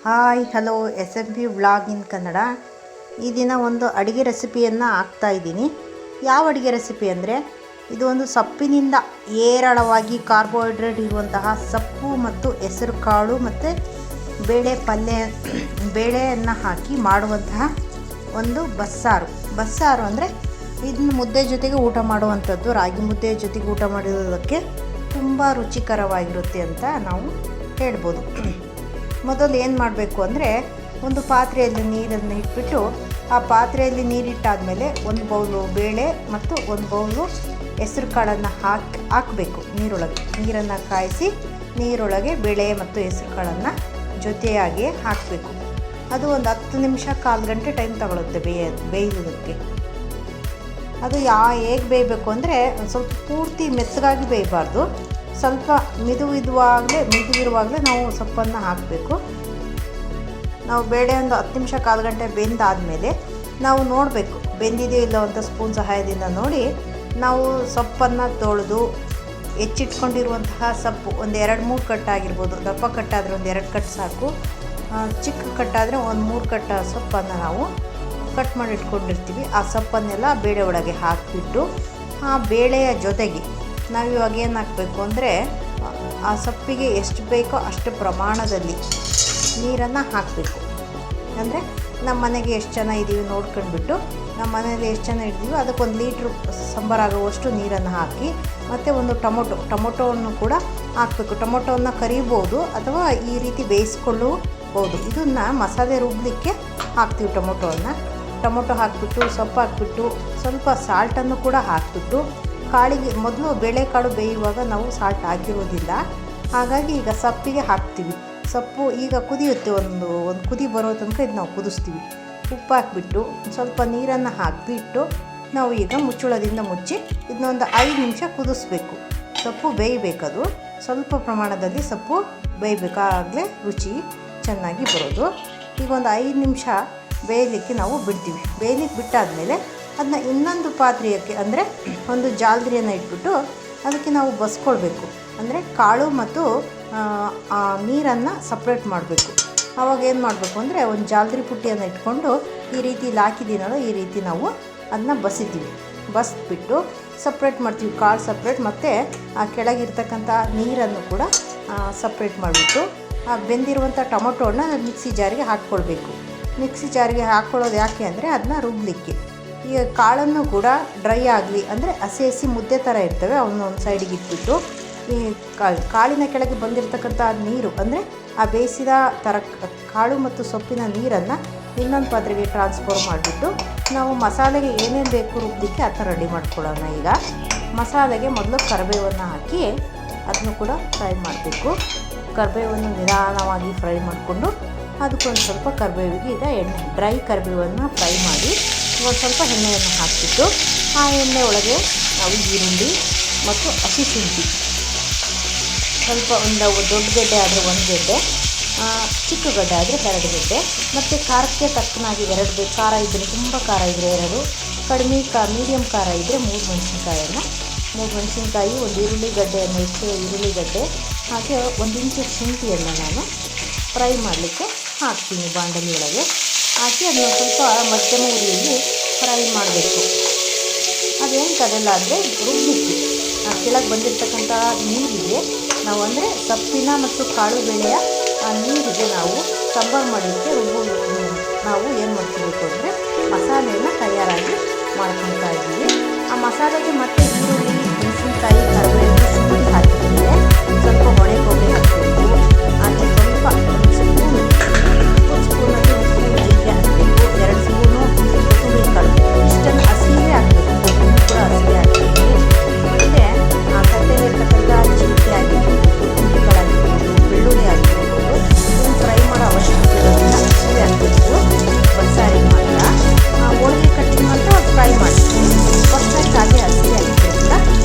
Hi hello SMP vlog ಇನ್ ಕನ್ನಡ. ಈ ದಿನ ಒಂದು ಅಡುಗೆ ರೆಸಿಪಿಯನ್ನು ಹಾಕ್ತಾಯಿದ್ದೀನಿ. ಯಾವ ಅಡುಗೆ ರೆಸಿಪಿ ಅಂದರೆ, ಇದು ಒಂದು ಸೊಪ್ಪಿನಿಂದ ಹೇರಳವಾಗಿ ಕಾರ್ಬೋಹೈಡ್ರೇಟ್ ಇರುವಂತಹ ಸೊಪ್ಪು ಮತ್ತು ಹೆಸರು ಕಾಳು ಮತ್ತು ಬೇಳೆಯನ್ನು ಹಾಕಿ ಮಾಡುವಂತಹ ಒಂದು ಬಸ್ಸಾರು ಅಂದರೆ ಇದನ್ನು ಮುದ್ದೆ ಜೊತೆಗೆ ಊಟ ಮಾಡುವಂಥದ್ದು. ರಾಗಿ ಮುದ್ದೆ ಜೊತೆಗೆ ಊಟ ಮಾಡೋದಕ್ಕೆ ತುಂಬ ರುಚಿಕರವಾಗಿರುತ್ತೆ ಅಂತ ನಾವು ಹೇಳ್ಬೋದು. ಮೊದಲು ಏನು ಮಾಡಬೇಕು ಅಂದರೆ, ಒಂದು ಪಾತ್ರೆಯಲ್ಲಿ ನೀರನ್ನು ಇಟ್ಬಿಟ್ಟು ಆ ಪಾತ್ರೆಯಲ್ಲಿ ನೀರಿಟ್ಟಾದಮೇಲೆ ಒಂದು ಬೌಲು ಬೇಳೆ ಮತ್ತು ಒಂದು ಬೌಲು ಹೆಸರು ಕಾಳನ್ನು ಹಾಕಬೇಕು ನೀರನ್ನು ಕಾಯಿಸಿ ನೀರೊಳಗೆ ಬೇಳೆ ಮತ್ತು ಹೆಸರು ಕಾಳನ್ನು ಜೊತೆಯಾಗಿ ಹಾಕಬೇಕು. ಅದು ಒಂದು 10 ನಿಮಿಷ ಕಾಲು ಗಂಟೆ ಟೈಮ್ ತಗೊಳುತ್ತೆ ಬೇಯೋದಕ್ಕೆ. ಅದು ಹೇಗೆ ಬೇಯಬೇಕು ಅಂದರೆ, ಸ್ವಲ್ಪ ಪೂರ್ತಿ ಮೆತ್ತಗಾಗಿ ಬೇಯಬಾರ್ದು. ಸ್ವಲ್ಪ ಮಿದುವಿರುವಾಗಲೇ ನಾವು ಸೊಪ್ಪನ್ನು ಹಾಕಬೇಕು. ನಾವು ಬೇಳೆ ಒಂದು 10 ನಿಮಿಷ ಕಾಲು ಗಂಟೆ ಬೆಂದಾದಮೇಲೆ ನಾವು ನೋಡಬೇಕು ಬೆಂದಿದೆಯೋ ಇಲ್ಲೋ ಅಂತ ಸ್ಪೂನ್ ಸಹಾಯದಿಂದ ನೋಡಿ ನಾವು ಸೊಪ್ಪನ್ನು ತೊಳೆದು ಹೆಚ್ಚಿಟ್ಕೊಂಡಿರುವಂತಹ ಸೊಪ್ಪು ಒಂದು 2-3 ಕಟ್ಟಾಗಿರ್ಬೋದು. ದಪ್ಪ ಕಟ್ಟಾದರೆ ಒಂದು 2 ಕಟ್ಟು ಸಾಕು. ಚಿಕ್ಕ ಕಟ್ಟಾದರೆ ಒಂದು 3 ಕಟ್ಟ ಸೊಪ್ಪನ್ನು ನಾವು ಕಟ್ ಮಾಡಿ ಇಟ್ಕೊಂಡಿರ್ತೀವಿ. ಆ ಸೊಪ್ಪನ್ನೆಲ್ಲ ಬೇಳೆ ಒಳಗೆ ಹಾಕಿಬಿಟ್ಟು ಆ ಬೇಳೆಯ ಜೊತೆಗೆ ನಾವಿವಾಗ ಏನು ಹಾಕಬೇಕು ಅಂದರೆ, ಆ ಸೊಪ್ಪಿಗೆ ಎಷ್ಟು ಬೇಕೋ ಅಷ್ಟು ಪ್ರಮಾಣದಲ್ಲಿ ನೀರನ್ನು ಹಾಕಬೇಕು. ಅಂದರೆ ನಮ್ಮ ಮನೆಗೆ ಎಷ್ಟು ಜನ ಇದ್ದೀವಿ ನೋಡ್ಕೊಂಡ್ಬಿಟ್ಟು, ನಮ್ಮ ಮನೇಲಿ ಎಷ್ಟು ಜನ ಇದ್ದೀವಿ ಅದಕ್ಕೊಂದು ಲೀಟ್ರ್ ಸಂಬಾರಾಗುವಷ್ಟು ನೀರನ್ನು ಹಾಕಿ, ಮತ್ತು ಒಂದು ಟೊಮೊಟೊವನ್ನು ಕೂಡ ಹಾಕಬೇಕು. ಟೊಮೊಟೊವನ್ನು ಕರಿಬೋದು ಅಥವಾ ಈ ರೀತಿ ಬೇಯಿಸ್ಕೊಳ್ಳಬಹುದು. ಇದನ್ನು ಮಸಾಲೆ ರುಬ್ಬಲಿಕ್ಕೆ ಹಾಕ್ತೀವಿ. ಟೊಮೊಟೊ ಹಾಕಿಬಿಟ್ಟು ಸೊಪ್ಪು ಹಾಕಿಬಿಟ್ಟು ಸ್ವಲ್ಪ ಸಾಲ್ಟನ್ನು ಕೂಡ ಹಾಕಿಬಿಟ್ಟು, ಕಾಳಿಗೆ ಮೊದಲು ಬೇಳೆಕಾಳು ಬೇಯುವಾಗ ನಾವು ಸಾಲ್ಟ್ ಹಾಕಿರೋದಿಲ್ಲ, ಹಾಗಾಗಿ ಈಗ ಸೊಪ್ಪಿಗೆ ಹಾಕ್ತೀವಿ. ಸೊಪ್ಪು ಈಗ ಕುದಿಯುತ್ತೆ, ಒಂದು ಕುದಿ ಬರೋ ತನಕ ಇದು ನಾವು ಕುದಿಸ್ತೀವಿ. ಉಪ್ಪು ಹಾಕಿಬಿಟ್ಟು ಸ್ವಲ್ಪ ನೀರನ್ನು ಹಾಕಿಬಿಟ್ಟು ನಾವು ಈಗ ಮುಚ್ಚಳದಿಂದ ಮುಚ್ಚಿ ಇದನ್ನೊಂದು 5 ನಿಮಿಷ ಕುದಿಸ್ಬೇಕು. ಸೊಪ್ಪು ಬೇಯಬೇಕದು, ಸ್ವಲ್ಪ ಪ್ರಮಾಣದಲ್ಲಿ ಸೊಪ್ಪು ಬೇಯಬೇಕಾಗಲೇ ರುಚಿ ಚೆನ್ನಾಗಿ ಬರೋದು. ಈಗ ಒಂದು 5 ನಿಮಿಷ ಬೇಯಲಿಕ್ಕೆ ನಾವು ಬಿಡ್ತೀವಿ. ಬೇಯಲಿಕ್ಕೆ ಬಿಟ್ಟಾದಮೇಲೆ ಅದನ್ನ ಇನ್ನೊಂದು ಪಾತ್ರೆಯಕ್ಕೆ, ಅಂದರೆ ಒಂದು ಜಾಲ್ರಿಯನ್ನು ಇಟ್ಬಿಟ್ಟು ಅದಕ್ಕೆ ನಾವು ಬಸ್ಕೊಳ್ಬೇಕು. ಅಂದರೆ ಕಾಳು ಮತ್ತು ನೀರನ್ನು ಸಪ್ರೇಟ್ ಮಾಡಬೇಕು. ಆವಾಗ ಏನು ಮಾಡಬೇಕು ಅಂದರೆ, ಒಂದು ಜಾಲ್ರಿ ಪುಟ್ಟಿಯನ್ನು ಇಟ್ಕೊಂಡು ಈ ರೀತಿ ಇಲ್ಲಿ ಹಾಕಿದ್ದೀನಲ್ಲ, ಈ ರೀತಿ ನಾವು ಅದನ್ನ ಬಸ್ಬಿಟ್ಟು ಸಪ್ರೇಟ್ ಮಾಡ್ತೀವಿ. ಕಾಳು ಸಪ್ರೇಟ್ ಮತ್ತು ಆ ಕೆಳಗಿರ್ತಕ್ಕಂಥ ನೀರನ್ನು ಕೂಡ ಸಪ್ರೇಟ್ ಮಾಡಿಬಿಟ್ಟು ಆ ಬೆಂದಿರುವಂಥ ಟೊಮೊಟೊನ ಮಿಕ್ಸಿ ಜಾರಿಗೆ ಹಾಕ್ಕೊಳ್ಬೇಕು. ಮಿಕ್ಸಿ ಜಾರಿಗೆ ಹಾಕ್ಕೊಳ್ಳೋದು ಯಾಕೆ ಅಂದರೆ, ಅದನ್ನ ರುಬ್ಬಲಿಕ್ಕೆ. ಈ ಕಾಳನ್ನು ಕೂಡ ಡ್ರೈ ಆಗಲಿ, ಅಂದರೆ ಹಸಿ ಮುದ್ದೆ ಥರ ಇರ್ತವೆ, ಅವನ್ನ ಒಂದು ಸೈಡಿಗೆ ಇಟ್ಬಿಟ್ಟು ಈ ಕಾಳಿನ ಕೆಳಗೆ ಬಂದಿರತಕ್ಕಂಥ ನೀರು, ಅಂದರೆ ಆ ಬೇಯಿಸಿದ ಕಾಳು ಮತ್ತು ಸೊಪ್ಪಿನ ನೀರನ್ನು ಇನ್ನೊಂದು ಪಾತ್ರೆಗೆ ಟ್ರಾನ್ಸ್ಫರ್ ಮಾಡಿಬಿಟ್ಟು ನಾವು ಮಸಾಲೆಗೆ ಏನೇನು ಬೇಕು ರುಬ್ಬಲಿಕ್ಕೆ ಅದನ್ನ ರೆಡಿ ಮಾಡ್ಕೊಳ್ಳೋಣ. ಈಗ ಮಸಾಲೆಗೆ ಮೊದಲು ಕರಿಬೇವನ್ನು ಹಾಕಿ ಅದನ್ನು ಕೂಡ ಫ್ರೈ ಮಾಡಬೇಕು. ಕರಿಬೇವನ್ನು ನಿಧಾನವಾಗಿ ಫ್ರೈ ಮಾಡಿಕೊಂಡು ಅದಕ್ಕೊಂದು ಸ್ವಲ್ಪ ಕರಿಬೇವಿಗೆ ಈಗ ಡ್ರೈ ಕರಿಬೇವನ್ನು ಫ್ರೈ ಮಾಡಿ ಒಂದು ಸ್ವಲ್ಪ ಎಣ್ಣೆಯನ್ನು ಹಾಕಿಬಿಟ್ಟು ಆ ಎಣ್ಣೆ ಒಳಗೆ ನಾವು ಈರುಳ್ಳಿ ಮತ್ತು ಹಸಿ ಶುಂಠಿ, ಸ್ವಲ್ಪ ಒಂದು ದೊಡ್ಡ ಗೆಡ್ಡೆ ಆದರೆ 1 ಗೆಡ್ಡೆ, ಚಿಕ್ಕ ಗಡ್ಡೆ ಆದರೆ 2 ಗೆಡ್ಡೆ, ಮತ್ತು ಖಾರಕ್ಕೆ ತಕ್ಕನಾಗಿ 2 ಬೇಕು. ಖಾರ ಇದ್ದರೆ ತುಂಬ ಖಾರ ಇದ್ದರೆ 2, ಕಡಿಮೆ ಮೀಡಿಯಮ್ ಖಾರ ಇದ್ದರೆ 3 ಮೆಣಸಿನ್ಕಾಯಿ, ಒಂದು ಈರುಳ್ಳಿಗಡ್ಡೆಯನ್ನು ಇಟ್ಟು ಈರುಳ್ಳಿಗಡ್ಡೆ ಹಾಗೆ 1 ಇಂಚು ಶುಂಠಿಯನ್ನು ನಾನು ಫ್ರೈ ಮಾಡಲಿಕ್ಕೆ ಹಾಕ್ತೀನಿ. ಬಾಂಡಲಿ ಒಳಗೆ ಹಾಕಿ ಅದನ್ನು ಸ್ವಲ್ಪ ಮಧ್ಯಮ ಉರಿಯಲ್ಲಿ ಫ್ರೈ ಮಾಡಬೇಕು. ಅದೇನು ಕದಲ್ಲ ಅಂದರೆ ರುಬ್ಬಲಿಕ್ಕೆ ಕೆಳಗೆ ಬಂದಿರತಕ್ಕಂಥ ನೀರಿಗೆ ನಾವು, ಅಂದರೆ ಸೊಪ್ಪಿನ ಮತ್ತು ಕಾಳು ಬೇಳೆಯ ಆ ನೀರಿಗೆ ನಾವು ಸಾಂಬಾರು ಮಾಡಲಿಕ್ಕೆ ನಾವು ಏನು ಮಾಡ್ಕೋಬೇಕು ಅಂದರೆ, ಮಸಾಲೆಯನ್ನು ತಯಾರಾಗಿ ಮಾಡ್ಕೊತಾ ಇದ್ದೀವಿ. ಆ ಮಸಾಲೆಗೆ ಮತ್ತೆ ಈರುಳ್ಳಿ, ಮೆಣಸಿನ್ಕಾಯಿ, ಕರಿಬೇವು, ಶುಂಠಿ ಹಾಕಿದ್ಮೇಲೆ ಸ್ವಲ್ಪ ಹೊಣೆಕೊಬ್ಬರಿ ಹಾಕಬೇಕು. ಹಾಗೆ ಸ್ವಲ್ಪ ಸ್ಪೂನಲ್ಲಿ ಜೀರಿಗೆ ಹಾಕಬೇಕು, 2 ಸ್ಪೂನು ಕೊತ್ತಂಬರಿ ಕಾಳು, ಇಷ್ಟನ್ನು ಹಸಿಯೇ ಹಾಕಬೇಕು. ಕೊತ್ತಂಬರಿ ಕೂಡ ಹಸಿಯೇ ಹಾಕಬೇಕು. ಮತ್ತು ಆ ಕಟ್ಟೆಲಿರ್ತಕ್ಕಂಥ ಜೀರಿಗೆ ಆಗಿರ್ಬೋದು, ಕೊತ್ತಂಬರಿ ಕಾಳು ಆಗಿರ್ಬೋದು, ಬೆಳ್ಳುಳ್ಳಿ ಆಗಿರ್ಬೋದು, ಇದನ್ನು ಫ್ರೈ ಮಾಡೋ ಅವಶ್ಯಕತೆ ಇರೋದ್ರಿಂದ ಹಸಿಯೇ ಹಾಕಬೇಕು. ಬಸ್ಸಾರಿಗೆ ಮಾತ್ರ. ಹೋಳಿಗೆ ಕಟ್ಟಿಗೆ ಮಾತ್ರ ಫ್ರೈ ಮಾಡ್ತೀವಿ. ಬಸ್ಸಾರಿಗೆ ಹಾಗೆ ಹಸಿಯೇ ಹಾಕಿರೋದ್ರಿಂದ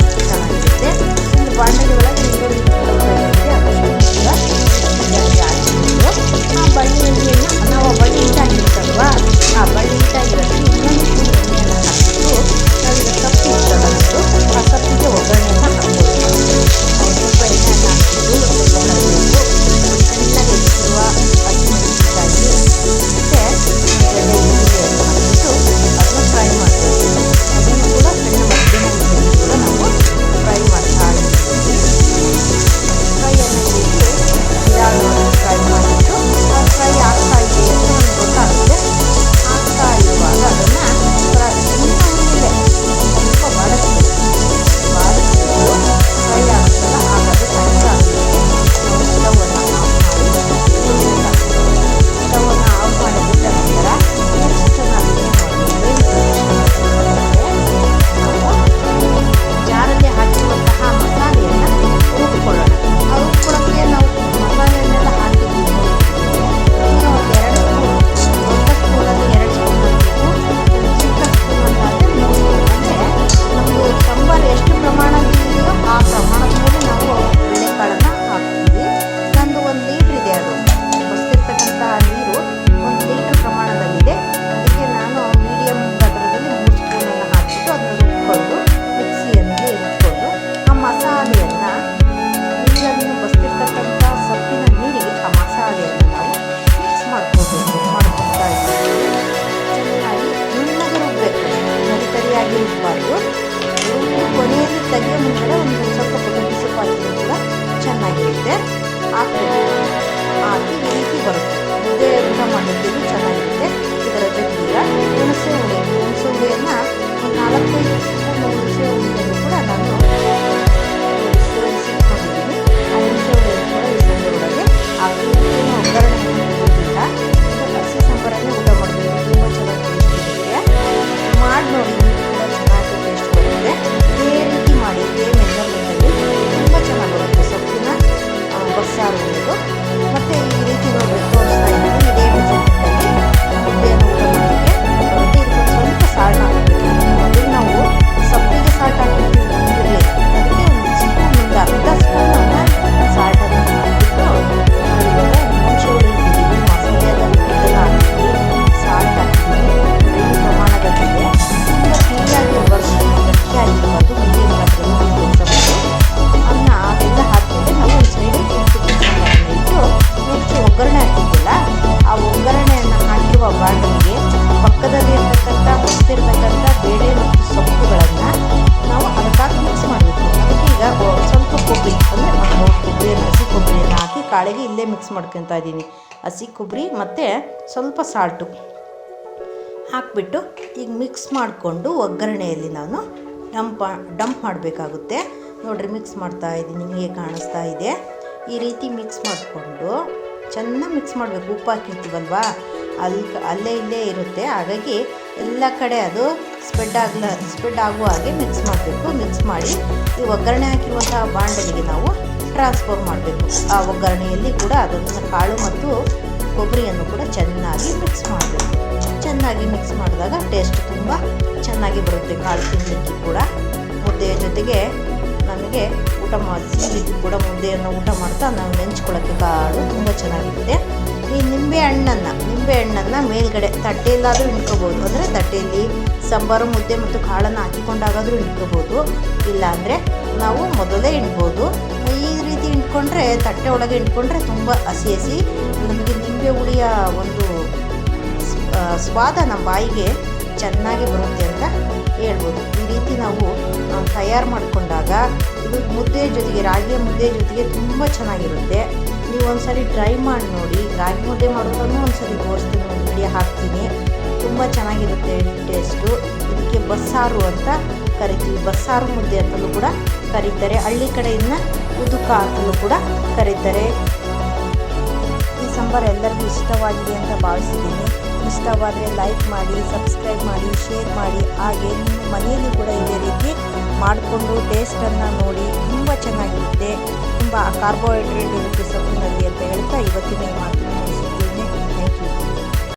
ಚೆನ್ನಾಗಿರುತ್ತೆ. ಹಾಕಬೇಕು. ಹಾಕಿ ಈ ರೀತಿ ಬರುತ್ತೆ. ಮುದ್ದೆ ಊಟ ಮಾಡೋದಕ್ಕೂ ಚೆನ್ನಾಗಿರುತ್ತೆ. ಇದರ ಜೊತೆಗೆ ಈಗ ಹುಣಸೆ ಹುಳಿಯನ್ನು ಒಂದು 4-5 ಸ್ಪೂನ್ ಹುಣಸೆ ಹುಳಿಯನ್ನು ಕೂಡ ನಾನು ಸೇರಿಸಿಟ್ಕೊಂಡಿದ್ದೀನಿ. ಆ ಹುಣಸೆ ಹುಳಿಯನ್ನು ಕೂಡ ಈ ಸಂಬೆ ಒಳಗೆ ಹಾಕಿ ಒಗ್ಗರಣೆ ಇಲ್ಲ ಹಸಿ ಸಾಂಬಾರನ್ನೇ ಊಟ ಮಾಡಬೇಕು. ತುಂಬ ಚೆನ್ನಾಗಿ ಟೇಸ್ಟ್ ಇರುತ್ತೆ. ಮಾಡಿ ನೋಡಿ, ತುಂಬ ಚೆನ್ನಾಗಿ ಟೇಸ್ಟ್ ಬರುತ್ತೆ. ಇದೇ ರೀತಿ ಮಾಡಿ, ಇದೇ ಮೆಜರ್ಮೆಂಟಲ್ಲಿ ತುಂಬ ಚೆನ್ನಾಗಿ ಬರುತ್ತೆ ಸೊಪ್ಪಿನ ಬಸ್ಸಾರು ಇದು. ಮತ್ತು ಈ ರೀತಿ ನೋಡಿ ತೋರಿಸ್ತಾ ಇದ್ದೀನಿ, ಇದೇ ಮೆಜರ್ಮೆಂಟಲ್ಲಿ ಮುದ್ದೆಯನ್ನು ಊಟ ಮಾಡೋಕ್ಕೆ ಬರುತ್ತೆ. ಇದಕ್ಕೊಂದು ಸ್ವಲ್ಪ ಸಾಲ್ಟ್ ಹಾಕಬೇಕು. ಮೊದಲು ನಾವು ಸೊಪ್ಪಿಗೆ ಸಾಲ್ಟ್ ಹಾಕಿರ್ತೀವಿ ಇರಲಿ, ಅದಕ್ಕೆ ಒಂದು ಸ್ಪೂನ್, ಒಂದು ಅರ್ಧ ಸ್ಪೂನನ್ನು ಸಾಲ್ಟನ್ನು ಹಾಕಿಬಿಟ್ಟು ನಾವಿವಾಗ ಹುಣಸೆ ಹುಳಿ ಇಟ್ಟಿದ್ದೀವಿ, ಮಸಾಲೆ ಅದನ್ನು ಹಾಕಿದ್ದೀವಿ, ಸಾಲ್ಟ್ ಹಾಕಿದ್ದೀವಿ. ಈ ಪ್ರಮಾಣದಲ್ಲಿದೆ. ತುಂಬ ತಿಳಿಯಾಗಿರಬಾರ್ದು, ಗಟ್ಟಿಯಾಗಿರಬಾರ್ದು, ಮೀಡಿಯಂ ಪಾತ್ರೆಯಲ್ಲಿ ಬೇಯಿಸಬಹುದು. ಅನ್ನ ಅದೆಲ್ಲ ಹಾಕಿದ್ರೆ ನಾವು ಒಂದು ಸೈಡಿಗೆ ಇಟ್ಟು ನೆಕ್ಸ್ಟ್ ಒಗ್ಗರಣೆ ಹಾಕಿದ್ದಿಲ್ಲ, ಆ ಒಗ್ಗರಣೆಯನ್ನು ಹಾಕಿರುವ ಬಾಣಲಿಗೆ ಪಕ್ಕದಲ್ಲಿ ಇರ್ತಕ್ಕಂಥ ಹೊಸ್ತಿರ್ತಕ್ಕಂಥ ಬೇಳೆ ಮತ್ತು ಸೊಪ್ಪುಗಳನ್ನು ನಾವು ಅದಕ್ಕಾಗಿ ಮಿಕ್ಸ್ ಮಾಡಬೇಕು. ಅದಕ್ಕೆ ಈಗ ಸ್ವಲ್ಪ ಕೊಬ್ಬರಿ ಅಂದರೆ ಕೊಬ್ಬರಿಯನ್ನು ಹಸಿ ಕೊಬ್ಬರಿಯನ್ನು ಹಾಕಿ ಕಾಳಿಗೆ ಇಲ್ಲೇ ಮಿಕ್ಸ್ ಮಾಡ್ಕೊತಾ ಇದ್ದೀನಿ. ಹಸಿ ಕೊಬ್ಬರಿ ಮತ್ತು ಸ್ವಲ್ಪ ಸಾಲ್ಟು ಹಾಕಿಬಿಟ್ಟು ಈಗ ಮಿಕ್ಸ್ ಮಾಡಿಕೊಂಡು ಒಗ್ಗರಣೆಯಲ್ಲಿ ನಾನು ಡಂಪ್ ಮಾಡಬೇಕಾಗುತ್ತೆ. ನೋಡಿರಿ, ಮಿಕ್ಸ್ ಮಾಡ್ತಾ ಇದ್ದೀನಿ, ನಿಮಗೆ ಕಾಣಿಸ್ತಾ ಇದೆ. ಈ ರೀತಿ ಮಿಕ್ಸ್ ಮಾಡಿಕೊಂಡು ಚೆನ್ನಾಗಿ ಮಿಕ್ಸ್ ಮಾಡಬೇಕು. ಉಪ್ಪು ಹಾಕಿರ್ತೀವಲ್ವಾ, ಅಲ್ಲೇ ಇಲ್ಲೇ ಇರುತ್ತೆ, ಹಾಗಾಗಿ ಎಲ್ಲ ಕಡೆ ಅದು ಸ್ಪ್ರೆಡ್ ಆಗುವ ಹಾಗೆ ಮಿಕ್ಸ್ ಮಾಡಬೇಕು. ಮಿಕ್ಸ್ ಮಾಡಿ ಈ ಒಗ್ಗರಣೆ ಹಾಕಿರುವಂತಹ ಬಾಣಲಿಗೆ ನಾವು ಟ್ರಾನ್ಸ್ಫರ್ ಮಾಡಬೇಕು. ಆ ಒಗ್ಗರಣೆಯಲ್ಲಿ ಕೂಡ ಅದನ್ನು ಕಾಳು ಮತ್ತು ಕೊಬ್ಬರಿಯನ್ನು ಕೂಡ ಚೆನ್ನಾಗಿ ಮಿಕ್ಸ್ ಮಾಡಬೇಕು. ಚೆನ್ನಾಗಿ ಮಿಕ್ಸ್ ಮಾಡಿದಾಗ ಟೇಸ್ಟ್ ತುಂಬ ಚೆನ್ನಾಗಿ ಬರುತ್ತೆ. ಕಾಳು ತಿನ್ನಲಿಕ್ಕೆ ಕೂಡ ಮುದ್ದೆಯ ಜೊತೆಗೆ ನಮಗೆ ಊಟ ಮಾಡಿ ಕೂಡ ಮುದ್ದೆಯನ್ನು ಊಟ ಮಾಡ್ತಾ ನಾವು ನೆಂಚ್ಕೊಳ್ಳೋಕ್ಕೆ ಕಾಳು ತುಂಬ ಚೆನ್ನಾಗಿರುತ್ತೆ. ಈ ನಿಂಬೆ ಹಣ್ಣನ್ನು ಮೇಲ್ಗಡೆ ತಟ್ಟೆಯಲ್ಲಾದರೂ ಇಟ್ಕೋಬೋದು. ಅಂದರೆ ತಟ್ಟೆಯಲ್ಲಿ ಸಾಂಬಾರು ಮುದ್ದೆ ಮತ್ತು ಕಾಳನ್ನು ಹಾಕಿಕೊಂಡಾಗಾದರೂ ಇಟ್ಕೋಬೋದು, ಇಲ್ಲಾಂದರೆ ನಾವು ಮೊದಲೇ ಇಡ್ಬೋದು. ಈ ರೀತಿ ಇಟ್ಕೊಂಡ್ರೆ, ತಟ್ಟೆ ಒಳಗೆ ಇಟ್ಕೊಂಡ್ರೆ ತುಂಬ ಹಸಿ ನಮಗೆ ನಿಂಬೆ ಹುಳಿಯ ಒಂದು ಸ್ವಾದ ನಮ್ಮ ಬಾಯಿಗೆ ಚೆನ್ನಾಗಿ ಬರುತ್ತೆ ಅಂತ ಹೇಳ್ಬೋದು. ಈ ರೀತಿ ನಾವು ತಯಾರು ಮಾಡಿಕೊಂಡಾಗ ಇದು ಮುದ್ದೆ ಜೊತೆಗೆ, ರಾಗಿಯ ಮುದ್ದೆ ಜೊತೆಗೆ ತುಂಬ ಚೆನ್ನಾಗಿರುತ್ತೆ. ನೀವು ಒಂದ್ಸರಿ ಟ್ರೈ ಮಾಡಿ ನೋಡಿ. ರಾಗಿ ಮುದ್ದೆ ಮಾಡೋದನ್ನು ಒಂದ್ಸರಿ ತೋರಿಸ್ತೀನಿ, ಒಂದು ವಿಡಿಯೋ ಹಾಕ್ತೀನಿ. ತುಂಬ ಚೆನ್ನಾಗಿರುತ್ತೆ ಟೇಸ್ಟು. ಇದಕ್ಕೆ ಬಸ್ಸಾರು ಅಂತ ಕರಿತೀವಿ, ಬಸ್ಸಾರು ಮುದ್ದೆ ಅಂತಲೂ ಕೂಡ ಕರೀತಾರೆ. ಹಳ್ಳಿ ಕಡೆಯಿಂದ ಉದುಕ ಅಂತಲೂ ಕೂಡ ಕರೀತಾರೆ. ಈ ಸಾಂಬಾರು ಎಲ್ಲರಿಗೂ ಇಷ್ಟವಾಗಿದೆ ಅಂತ ಭಾವಿಸಿದ್ದೀನಿ. ಇಷ್ಟವಾದರೆ ಲೈಕ್ ಮಾಡಿ, ಸಬ್ಸ್ಕ್ರೈಬ್ ಮಾಡಿ, ಶೇರ್ ಮಾಡಿ. ಹಾಗೆ ನಿಮ್ಮ ಮನೆಯಲ್ಲಿ ಕೂಡ ಇದೇ ರೀತಿ ಮಾಡಿಕೊಂಡು ಟೇಸ್ಟನ್ನು ನೋಡಿ. ತುಂಬ ಚೆನ್ನಾಗಿರುತ್ತೆ, ತುಂಬ ಕಾರ್ಬೋಹೈಡ್ರೇಟ್ ಇರುತ್ತೆ ಸೊಪ್ಪಿನಲ್ಲಿ ಅಂತ ಹೇಳ್ತಾ ಇವತ್ತಿನ ಈ ಮಾತು